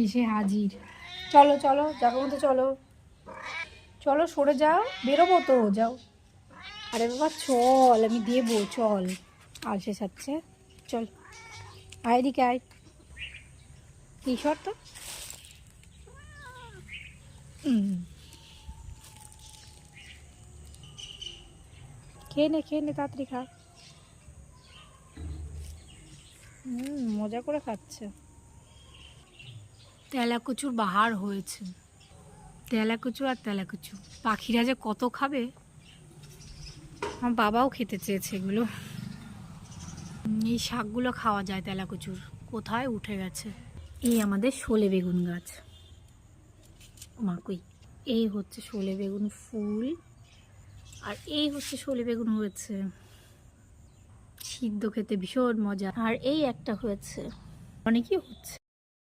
এসে হাজির। চলো চলো জায়গা মতো চলো, চলো সরে যাও, বেরোবো তো, যাও। আরে বাবা চল, আমি দেবো, চল। আলসে সাচ্ছে, চল আয় এদিকে আয়, ঈশ্বর তো। খেয়ে নে তাড়াতাড়ি খা। মজা করে খাচ্ছে। তেলাকুচুর বাহার হয়েছে, তেলাকুচু আর তেলাকুচু। পাখিরা যে কত খাবে। আমার বাবাও খেতে চেয়েছে এগুলো। এই শাকগুলো খাওয়া যায় তেলাকুচুর, কোথায় উঠে গেছে। এই আমাদের শোলে বেগুন গাছ, মাকুই। এই হচ্ছে শোলে বেগুন ফুল, আর এই হচ্ছে শোলে বেগুন হয়েছে, সিদ্ধ খেতে ভীষণ মজা। আর এই একটা হয়েছে, অনেকই হচ্ছে।